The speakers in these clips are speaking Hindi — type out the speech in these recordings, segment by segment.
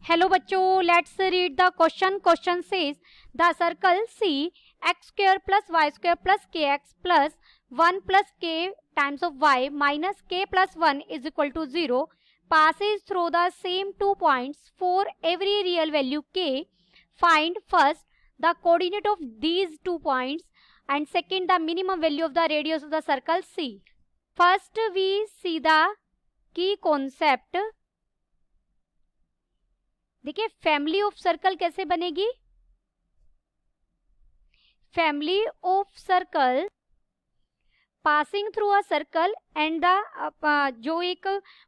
हेलो बच्चों, let's read the question. Question says the circle C X square plus Y square plus K X plus 1 plus K times of Y minus K plus 1 is equal to 0 passes through the same 2 points for every real value k. Find first the coordinate of these 2 points and second the minimum value of the radius of the circle C. First we see the key concept. देखिए फैमिली ऑफ सर्कल कैसे बनेगी. Family of circle passing through a circle and the जो एक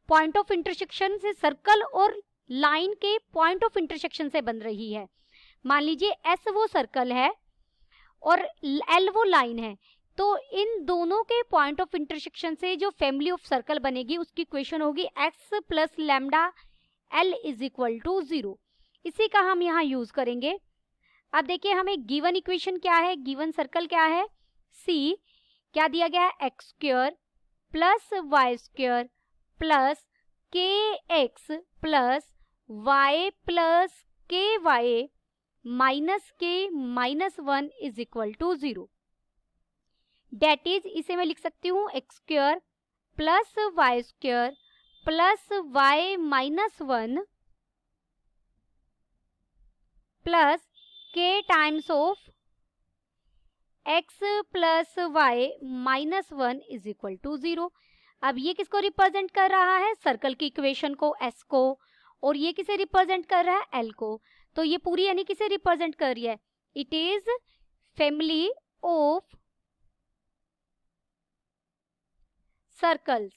पॉइंट ऑफ इंटरसेक्शन से सर्कल और लाइन के पॉइंट ऑफ इंटरसेक्शन से बन रही है. मान लीजिए एस वो सर्कल है और एल वो लाइन है, तो इन दोनों के पॉइंट ऑफ इंटरसेक्शन से जो फैमिली ऑफ सर्कल बनेगी उसकी इक्वेशन होगी X plus lambda L is equal to 0. इसी का हम यहाँ यूज करेंगे. अब देखिए हमें गिवन इक्वेशन क्या है, गिवन सर्कल क्या है, C क्या दिया गया है, X square plus Y square plus K X plus Y plus K Y minus K minus 1 is equal to 0. That is, इसे मैं लिख सकती हूँ X square plus Y square plus Y minus 1 plus K times of X plus Y minus 1 is equal to 0. अब ये किसको रिप्रेजेंट कर रहा है, सर्कल की इक्वेशन को, एस को, और ये किसे रिप्रेजेंट कर रहा है, एल को. तो ये पूरी यानी किसे रिप्रेजेंट कर रही है, it is family of circles.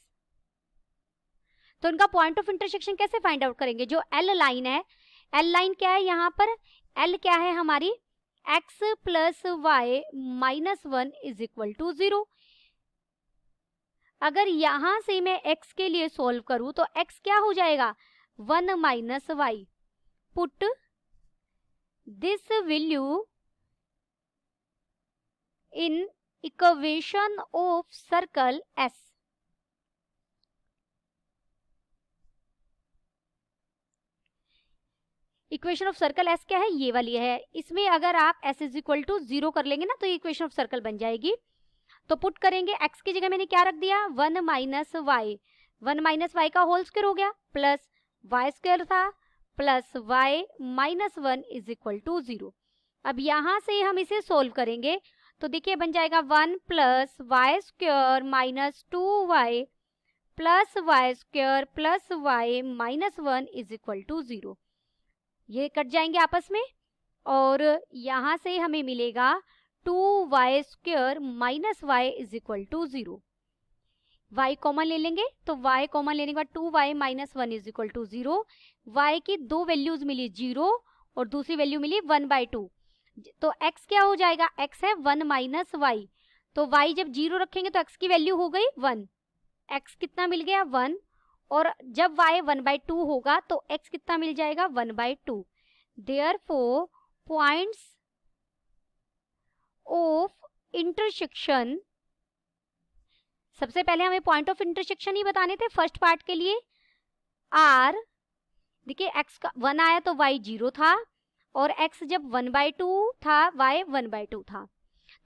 तो इनका पॉइंट ऑफ इंटरसेक्शन कैसे फाइंड आउट करेंगे, जो एल लाइन है, एल लाइन क्या है यहाँ पर, एल क्या है हमारी X plus Y minus 1 is equal to 0. अगर यहां से मैं x के लिए सॉल्व करूं तो x क्या हो जाएगा, 1 minus Y. Put this value in equation of circle S. Equation of circle S क्या है, ये वाली है. इसमें अगर आप S इज इक्वल टू 0 कर लेंगे ना तो ये इक्वेशन ऑफ सर्कल बन जाएगी. तो पुट करेंगे, x की जगह मैंने क्या रख दिया, 1 माइनस वाई. 1 माइनस वाई का होल स्क्वायर हो गया प्लस वाई स्क्वायर था plus Y minus 1 is equal to 0. अब यहां से हम इसे सोल्व करेंगे तो देखिए बन जाएगा 1 plus Y square minus 2 Y plus Y square plus Y minus 1 is equal to 0. ये कट जाएंगे आपस में और यहां से हमें मिलेगा 2y square minus Y is equal to 0. y common ले लेंगे तो y कॉमन लेने के बाद 2y minus 1 is equal to 0. y की दो वैल्यूज मिली 0 और दूसरी वैल्यू मिली 1/2. तो x क्या हो जाएगा, x है 1 माइनस वाई. तो y जब 0 रखेंगे तो x की वैल्यू हो गई 1. x कितना मिल गया 1, और जब y 1/2 होगा तो x कितना मिल जाएगा 1/2. देयरफॉर पॉइंट्स ऑफ इंटरसेक्शन, सबसे पहले हमें पॉइंट ऑफ इंटरसेक्शन ही बताने थे फर्स्ट पार्ट के लिए. आर देखिए x का 1 आया तो y 0 था और x जब 1/2 था y 1/2 था.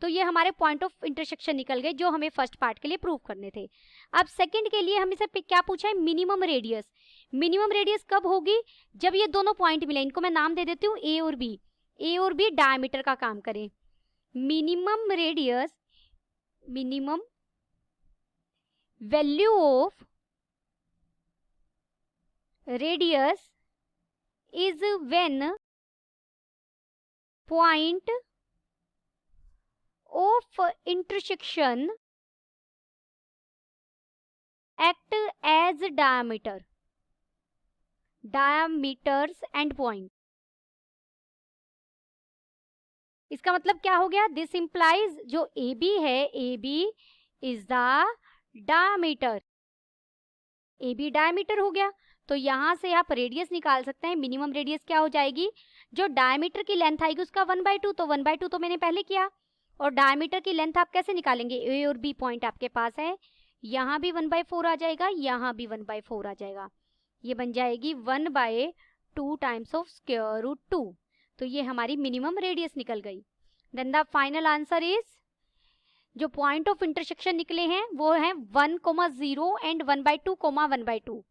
तो ये हमारे पॉइंट ऑफ इंटरसेक्शन निकल गए जो हमें फर्स्ट पार्ट के लिए प्रूव करने थे. अब सेकंड के लिए हमें से क्या पूछा है, मिनिमम रेडियस. मिनिमम रेडियस कब होगी, जब ये दोनों पॉइंट मिले. इनको मैं नाम दे देती हूँ ए और बी. ए और बी डायमीटर का काम करें. Minimum radius, minimum value of radius is when point of intersection act as diameters and point. इसका मतलब क्या हो गया, दिस इंप्लाइज जो AB है, AB is the diameter. AB diameter हो गया तो यहां से आप रेडियस निकाल सकते हैं. मिनिमम रेडियस क्या हो जाएगी, जो डायमीटर की लेंथ आएगी उसका 1/2. तो 1/2 तो मैंने पहले किया. और डायमीटर की लेंथ आप कैसे निकालेंगे, ए और बी पॉइंट आपके पास है, यहाँ भी 1/4 आ जाएगा, यहाँ भी 1/4 आ जाएगा. ये बन जाएगी 1/2 2 टाइम्स ऑफ स्क्वायर रूट 2। तो ये हमारी मिनिमम रेडियस निकल गई। Then the final answer is, जो पॉइंट ऑफ इंटरसेक्शन निकले हैं वो है 1,0 एंड 1/2, 1/2।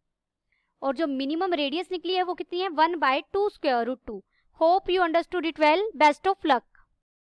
और जो मिनिमम रेडियस निकली है वो कितनी है, 1/2 square root 2। Hope you understood it well. Best of luck.